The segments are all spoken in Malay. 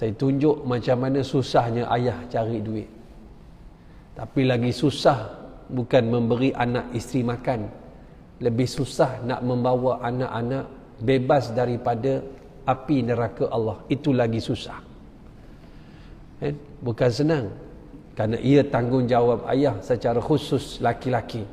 Saya tunjuk macam mana susahnya ayah cari duit. Tapi lagi susah bukan memberi anak isteri makan. Lebih susah nak membawa anak-anak bebas daripada api neraka Allah. Itu lagi susah. Bukan senang. Kerana ia tanggungjawab ayah secara khusus laki-laki.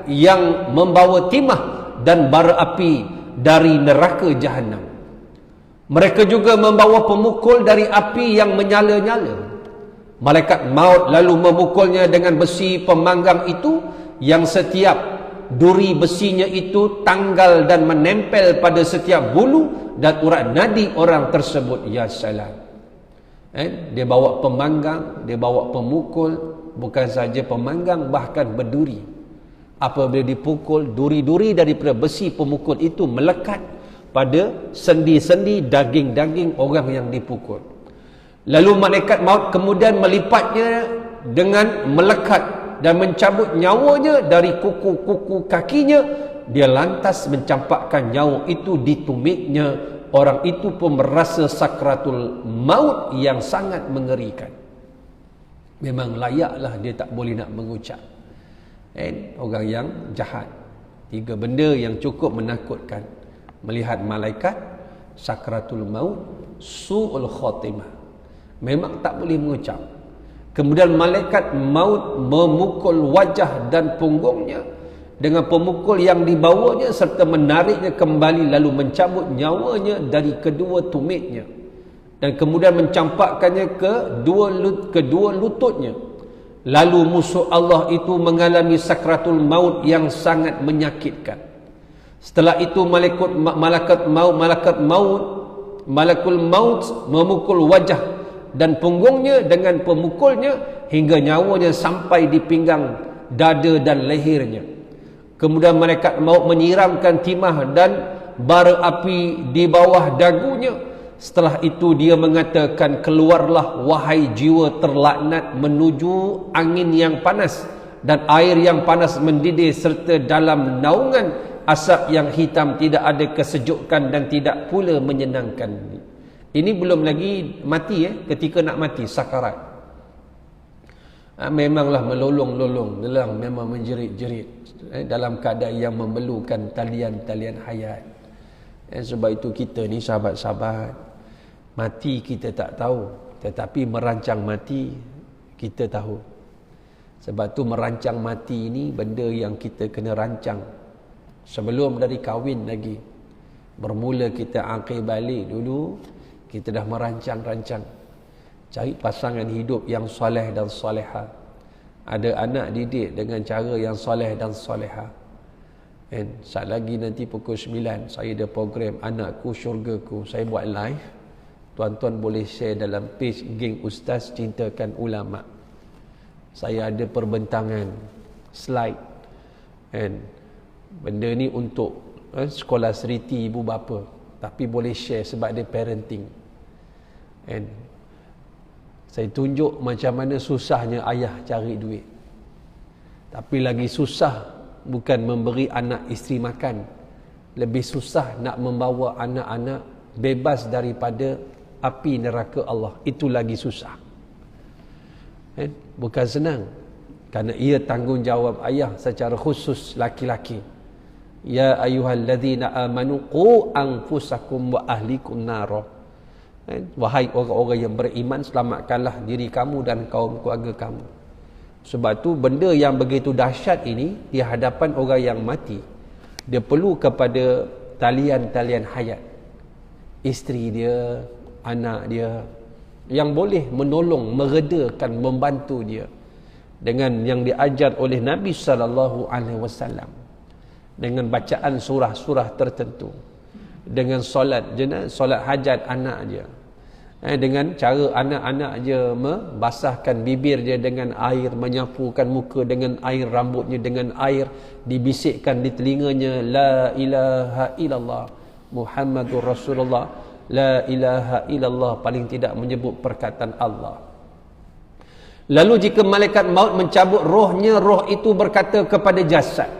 Yang membawa timah dan bara api dari neraka Jahannam. Mereka juga membawa pemukul dari api yang menyala-nyala. Malaikat maut lalu memukulnya dengan besi pemanggang itu, yang setiap duri besinya itu tanggal dan menempel pada setiap bulu dan urat nadi orang tersebut. Ya salam. Dia bawa pemanggang, dia bawa pemukul, bukan saja pemanggang, bahkan berduri. Apabila dipukul, duri-duri daripada besi pemukul itu melekat pada sendi-sendi daging-daging orang yang dipukul. Lalu malaikat maut kemudian melipatnya dengan melekat dan mencabut nyawanya dari kuku-kuku kakinya. Dia lantas mencampakkan nyawa itu di tumitnya. Orang itu pun merasa sakratul maut yang sangat mengerikan. Memang layaklah dia tak boleh nak mengucap. Orang yang jahat. 3 benda yang cukup menakutkan: melihat malaikat, sakratul maut, su'ul khatimah. Memang tak boleh mengucap. Kemudian malaikat maut memukul wajah dan punggungnya dengan pemukul yang dibawanya serta menariknya kembali, lalu mencabut nyawanya dari kedua tumitnya dan kemudian mencampakkannya ke kedua lututnya. Lalu musuh Allah itu mengalami sakratul maut yang sangat menyakitkan. Setelah itu malakul maut memukul wajah dan punggungnya dengan pemukulnya hingga nyawanya sampai di pinggang, dada dan lehernya. Kemudian malaikat maut menyiramkan timah dan bara api di bawah dagunya. Setelah itu dia mengatakan, keluarlah wahai jiwa terlaknat menuju angin yang panas dan air yang panas mendidih serta dalam naungan asap yang hitam, tidak ada kesejukan dan tidak pula menyenangkan. Ini belum lagi mati ketika nak mati, sakarat. Memanglah melolong-lolong, memang menjerit-jerit dalam keadaan yang memerlukan talian-talian hayat. Sebab itu kita ni sahabat-sahabat, mati kita tak tahu, tetapi merancang mati kita tahu. Sebab tu merancang mati ini benda yang kita kena rancang sebelum dari kahwin lagi. Bermula kita akil balik dulu, kita dah merancang-rancang cari pasangan hidup yang soleh dan soleha. Ada anak didik dengan cara yang soleh dan soleha. Saat lagi nanti pukul 9 saya ada program Anakku Syurgaku, saya buat live. Tuan-tuan boleh share dalam page Geng Ustaz Cintakan Ulama. Saya ada perbentangan slide. Benda ni untuk sekolah seriti ibu bapa, tapi boleh share sebab dia parenting. Saya tunjuk macam mana susahnya ayah cari duit. Tapi lagi susah bukan memberi anak isteri makan. Lebih susah nak membawa anak-anak bebas daripada api neraka Allah. Itu lagi susah. Bukan senang. Kerana ia tanggungjawab ayah secara khusus laki-laki. Ya ayyuhalladzina amanu qu anfusakum wa ahlikum nara. Wahai orang-orang yang beriman, selamatkanlah diri kamu dan kaum keluarga kamu. Sebab tu benda yang begitu dahsyat ini di hadapan orang yang mati, dia perlu kepada talian-talian hayat. Isteri dia, anak dia, yang boleh menolong, meredakan, membantu dia dengan yang diajar oleh Nabi SAW, dengan bacaan surah-surah tertentu, dengan solat hajat anak dia, dengan cara anak-anak dia membasahkan bibir dia dengan air, menyapukan muka dengan air, rambutnya dengan air, dibisikkan di telinganya la ilaha illallah Muhammadur Rasulullah. La ilaha illallah, paling tidak menyebut perkataan Allah. Lalu jika malaikat maut mencabut rohnya, roh itu berkata kepada jasad,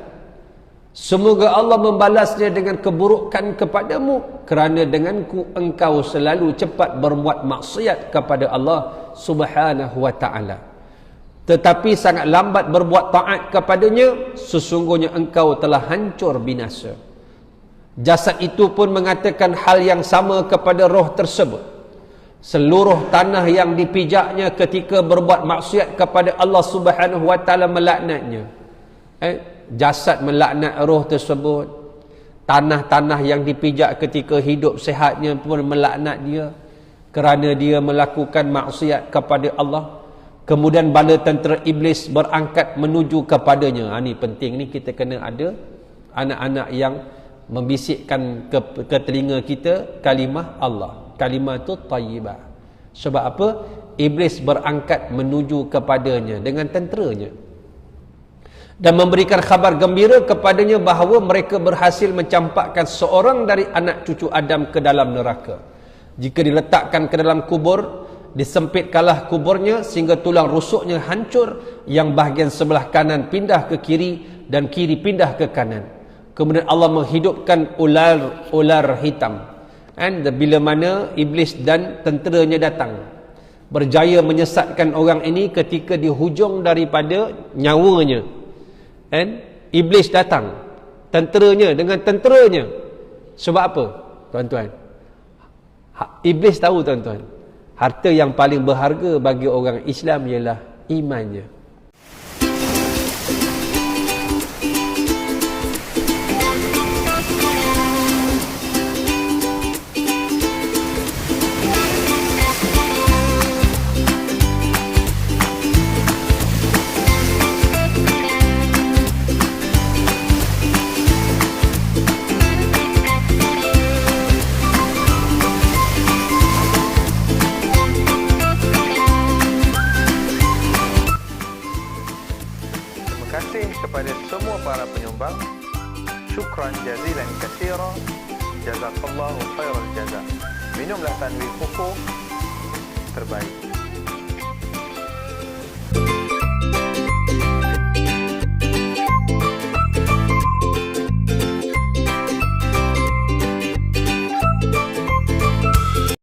semoga Allah membalasnya dengan keburukan kepadamu, kerana denganku engkau selalu cepat berbuat maksiat kepada Allah Subhanahu wa ta'ala. Tetapi sangat lambat berbuat taat kepadanya, sesungguhnya engkau telah hancur binasa. Jasad itu pun mengatakan hal yang sama kepada roh tersebut. Seluruh tanah yang dipijaknya ketika berbuat maksiat kepada Allah Subhanahu wa ta'ala melaknatnya. Jasad melaknat roh tersebut. Tanah-tanah yang dipijak ketika hidup sehatnya pun melaknat dia, kerana dia melakukan maksiat kepada Allah. Kemudian bala tentera iblis berangkat menuju kepadanya. Ini penting, ni kita kena ada anak-anak yang membisikkan ke telinga kita kalimah Allah, kalimatut thayyibah. Sebab apa? Iblis berangkat menuju kepadanya dengan tenteranya dan memberikan khabar gembira kepadanya bahawa mereka berhasil mencampakkan seorang dari anak cucu Adam ke dalam neraka. Jika diletakkan ke dalam kubur, disempitkanlah kuburnya sehingga tulang rusuknya hancur, yang bahagian sebelah kanan pindah ke kiri dan kiri pindah ke kanan. Kemudian Allah menghidupkan ular hitam. Dan bila mana iblis dan tenteranya datang, berjaya menyesatkan orang ini ketika di hujung daripada nyawanya. Dan iblis datang, tenteranya dengan tenteranya. Sebab apa, tuan-tuan? Iblis tahu, tuan-tuan, harta yang paling berharga bagi orang Islam ialah imannya. Kepada semua para penyumbang, syukran jazilan katsira, jazakallahu khairal jazak. Minumlah Tanwir Kufu terbaik.